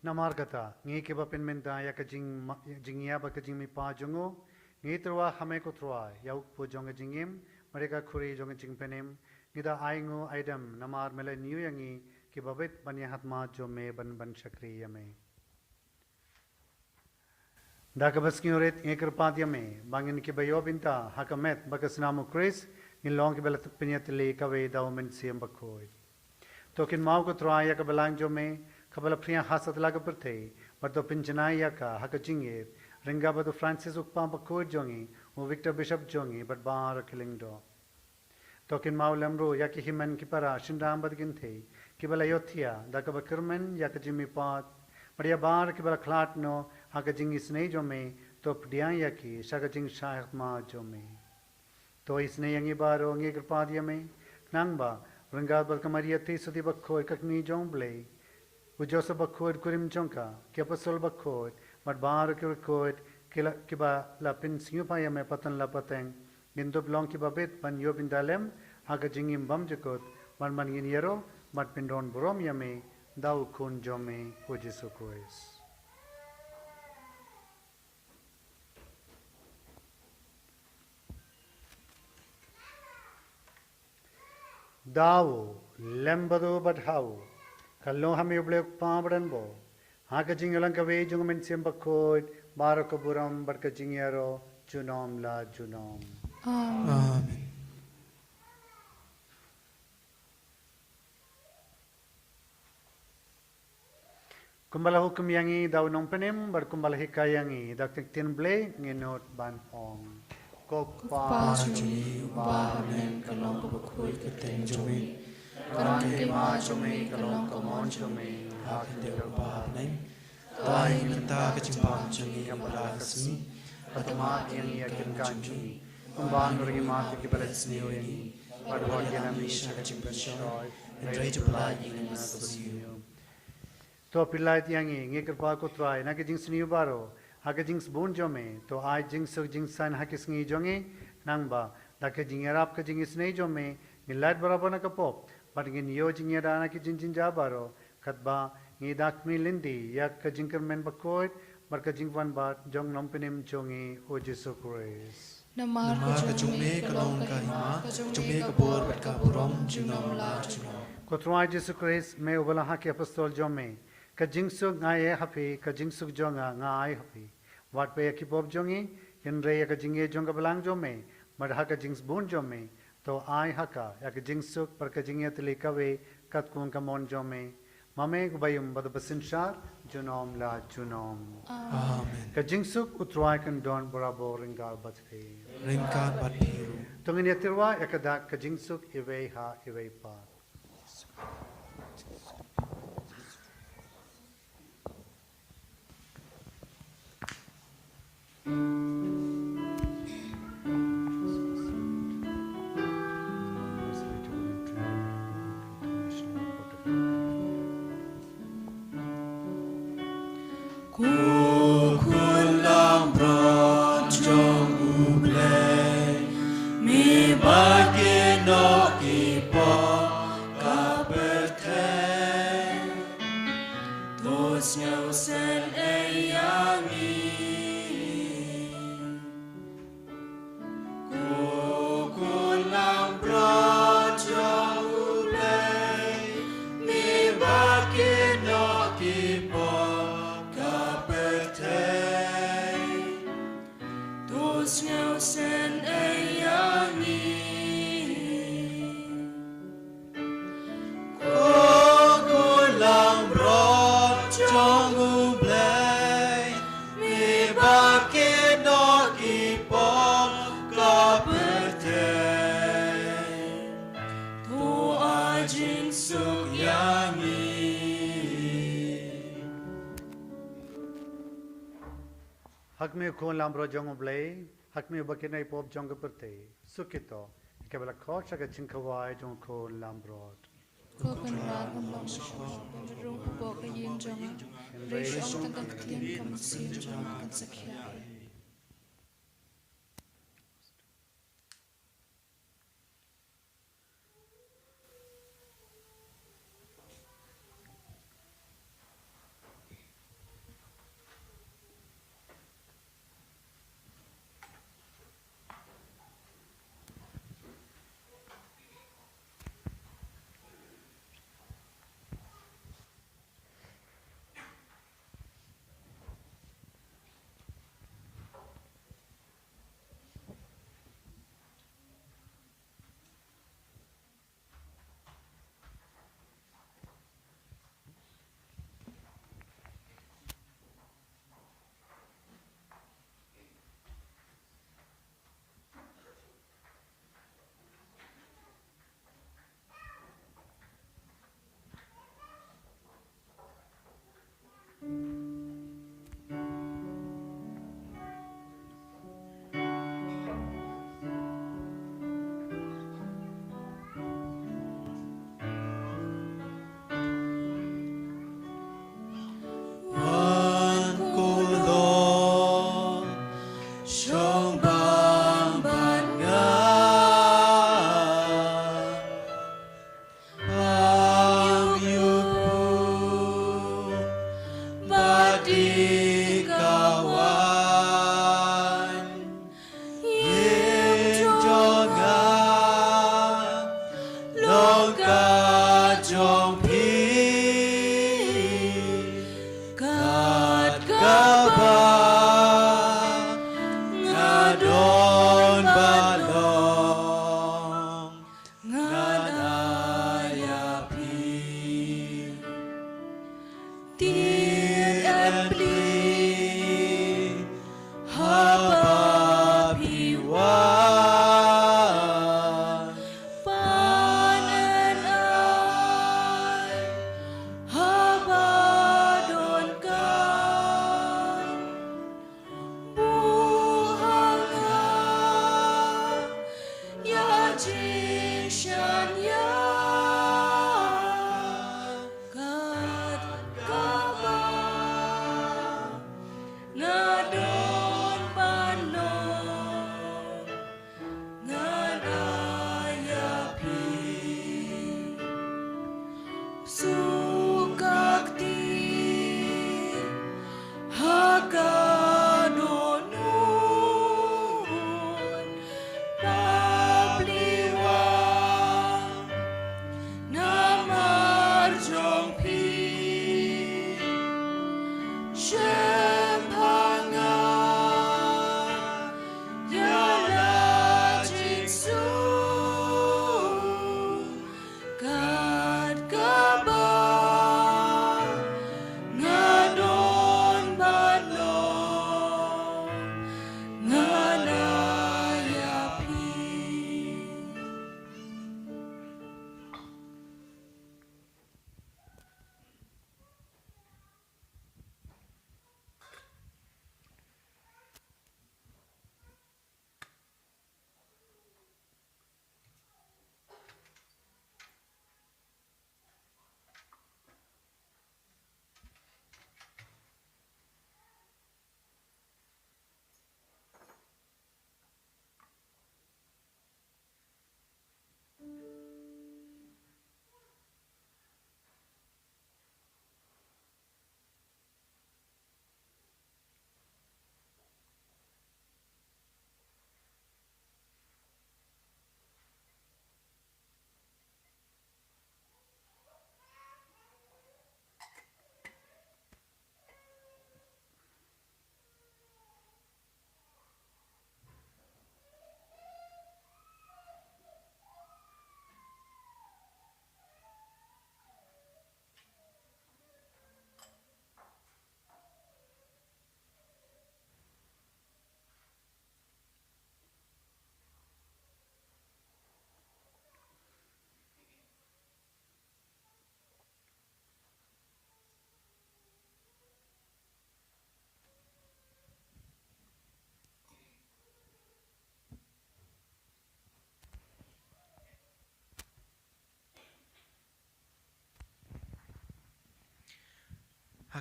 Namargata, ngi ke bapin menta ya jingya ba jing mi pa jongo, ngi trwa hame ko trwa, yauk po jonga jingim, mereka khuri jonga jing penem, nida aingo aidam namar mele niu yangi ke babit banya hatma jo me ban shakri yame. Da ka bas oret ngi kerpat yame, bangin ke bayo binta hakamet bakas namu Chris, ngi long ke belat pinyatli kawe daumen siem bakhoid. Tokin mau ko trwa ya ka belang jo me, Kabala priya hasat laga pertei, bardo pinjanaya ka haka jingir, ringa bado Francis Ukpam Bakhuid jongi, o Victor Bishop jongi, but bar killing do. Tokin mau lemro yaki himen kipara shindam badginte, kibala yothia, dakaba kirmen yaka jimmy pot, maria bar kibala klat no, haka jingi snei jome, top dian yaki, shaka jing shayat ma jome. To isne yangi baro ngi kirpadiyame, nangba, ringa bad kamaria te sudi bakhoid kakni jong blay, Joseph Bakhuid kurim chonka, Kapasol Bakhuid, but bar Bakhuid, Kiba la pin singupaya me patan la pateng, Gindub long kiba bit, ban yobin dalem, Haga jingim bam jakot, man man yin yero, but pindon borom yame, dau kun jome, Ujisukois. Dao, lembado but how? Kalau kami boleh pambaran bo, hak jing yolang kawe jung men siam bakhoid, barok buram barka jing yaro, junom la junom. Amen. Kumbala hukum yangi daw nong penem, bar kumbala hikayangi, dak tin blay nginot ban hong. Pa jumi ba men kalong ko bakhoid keteng jumi. Karang ke ma jumi kalong ko mon jumi. Hak de ba neng. Tai minta ke cimpang jumi yang berasmi. Atma yang yakin kanjumi. Kumban bagi mati ke barat sniu yangi. Pada waktu yang misha ke cimpang shoy. Entrai jepla yang nasasiu. To pilai tiangi ngikir pa ko try na ke jing sniu baro. Hake jing spoon jome, to I jing so jing san hake sngi jonge, nangba, dake jing arab ke jing snei jome, ni light barabo na kapop, but ngin yo jing yadana ki jing jabaro, katba, ngi dak mi lindi, yak ke jing kermen bakhoid, bar ke jing van bat, jong nompenim jonge, ojiso kures. Nama ke jume kalong ka hima, jume ka bor bat ka burom, junom la junom. Ko try jisu kures, me ubala hake apostol jome, ka jing so ngai happy, ka jing so jonga ngai happy. Wat pe kipob jongi, yen re yak jinge jonga belang jome, mad haka jings bun jome, to ai haka yak jingsuk par ka jinge tli kawe kat kun ka mon jome, mame gubayum bad basin shar junom la junom. Amen. Ka jingsuk utrai kan don borabo ringar batri. Ringkat bat biru. Tungin yatirwa yakada ka jingsuk iwe ha iwe pa. Kukulang bronjong ublay, mi bagino ipo kapeteng, tos nyaw sen eyangi, hak me kon lambro jong oblay hak me bakin ay pop jong kaperte sukito kebala khot sa jinkawai jong kon lambro Ko kan ra kan long shong rung po ka yin jong re shong tang kan tien kam sin jong kan sakya Pabliwa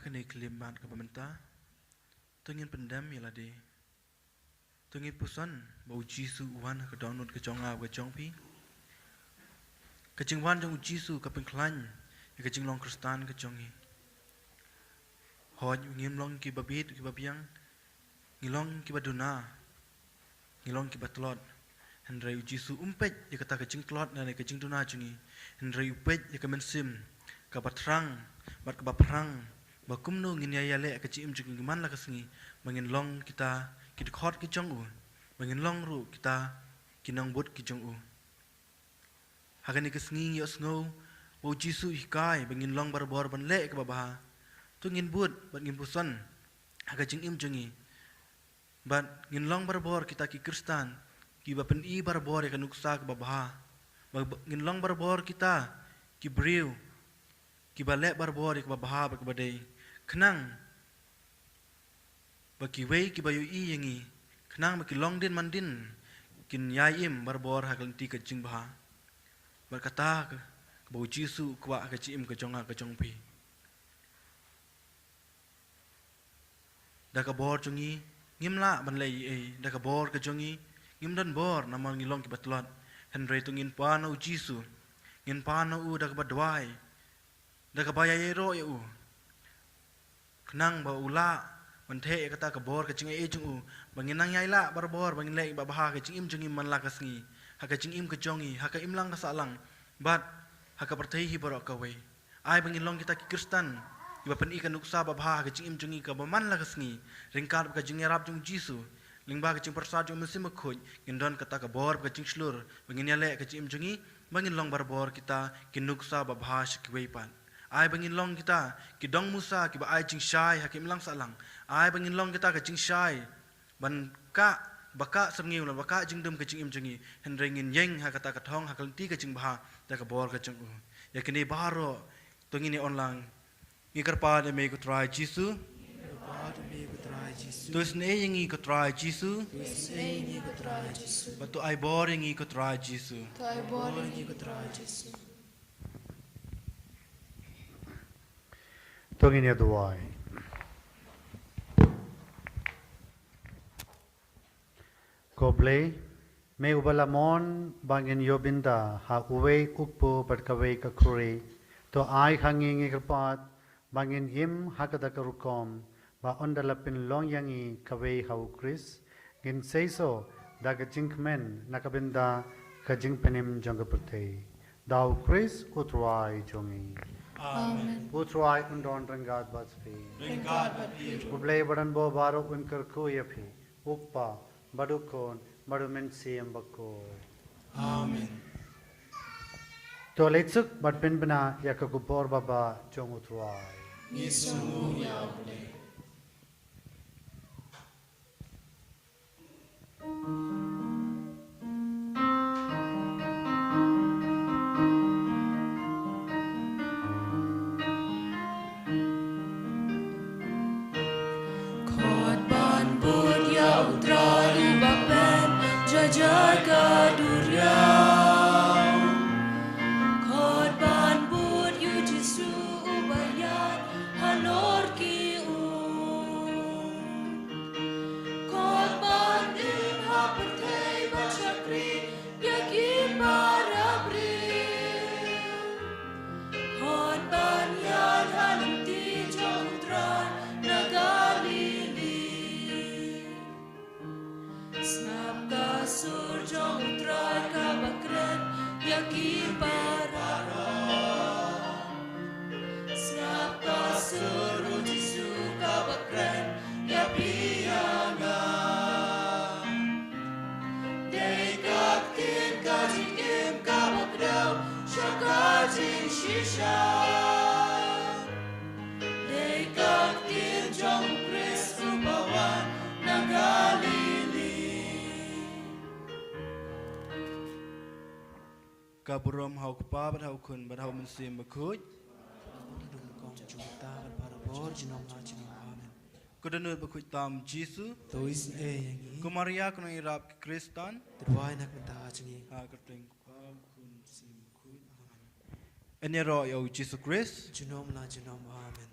kan iklim ban ka pamenta tungin pendam ya lade tungin pusan bau jisu wan ka download ka jonga ka jongpi ka jingwan jong jisu ka pengklan ya ka jinglong kristan ka jongi hoj ngimlong ki babit ki babiang ngilong ki baduna ngilong ki batlot Hendrai jisu umpet ya kata ka jingtlot na ka jingduna jungi Hendrai upet ya ka mensim ka batrang bat ka baprang bakumno ngin ya le ka chim jungi man la ka singi mangin long kita khot ki jongu mangin long ru kita kinang bot ki jongu hagani ka singi yo snow o jisu hikai bangin long barbor ban le ka babaha tungin but bat ngin pusan haga jingim jungi bat ngin long barbor kita ki kristan ki bapen i barbor ya kanuksa ka babaha ngin long barbor kita ki briu ki balek barbor ya ka babaha ba ka badai kenang baki wei ki bayu i yangi kenang baki long din mandin kin yaim barbor hakal ti ka jing baha berkata ka bau jisu kwa ka chim ka jonga ka jongpi da ka bor jungi ngimla ban lei e da ka bor ka jongi ngim dan bor namal ngilong ki batlot henry tungin pano jisu ngin pano u da ka badwai da ka bayayero ya u kenang ba ula manthe kata ka bor ka chingai chung u banginang yaila barbor bangin lei ba baha ka chingim chungim man la ka sngi ha ka chingim ka jongi ha ka imlang ka salang bat ha ka perthai hi borok ka wei ai bangin long kita ki kristan iba pen ikan nuksa ba baha ka chingim chungi ka ba man la ka sngi ringkar ka jingi rap chung jisu lingba ka ching persad chung mesim khoj ngindon kata ka bor ka ching slur bangin ya le ka chingim chungi bangin long barbor kita ki nuksa ba baha shik wei pan ai bangin long kita ki dong musa ki ba ai ching shai hakim lang salang ai bangin long kita ka ching shai ban ka baka samngiu la baka jingdum ka chingim jingi hendringin yeng ha kata ka thong ha kalti ka ching baha ta ka bor ka chung ya kini baro tungini online ngikar pa de me ko try jisu tus ne yengi ko try jisu batu ai boring ko try jisu Tungin ya duai. Koble, me ubalamon bangin yobinda ha uwe ukpo berkawe kakuri to ai hanging ikerpat bangin im hakada karukom ba ondalapin long yangi kawe hau kris gin seiso daga jinkmen nakabinda kajing penim jangapurte dau kris utrai jongi. Amen. Utrai undon rangad batspi. Ringad bat Ublay badan bo baro unkar ko yapi. Ukpa badukon badumen siyam bako. Amen. To letsuk badpin bina yakakupor baba jong utrai. Yesu ya boleh. Jaga durian, korban bud yu Jesu ubayat halor ki korban din hapertei bachakri yakin barabri korban yad halimti jomutran nagalili snap kasur jomutran kabakren yakin barabri snap kasur Jesu kabakren yapianga dekaktin kajing im kabakdaw syakajing shisha dekaktin jong Kris ubawan nagalili Kaburom hau kapa bat hau kun bat hau mensim bakhuid. Kong jumta bat parabor jinom na jinom amen. Kudanut bakhuid tam Jisu. Tois yang ini Kumaria kuno irap Kristan. terbuai nak minta jengi. Ha kerteng kun sim bakhuid amen. Enero yo Jisu Kris. Jinom na jinom amen.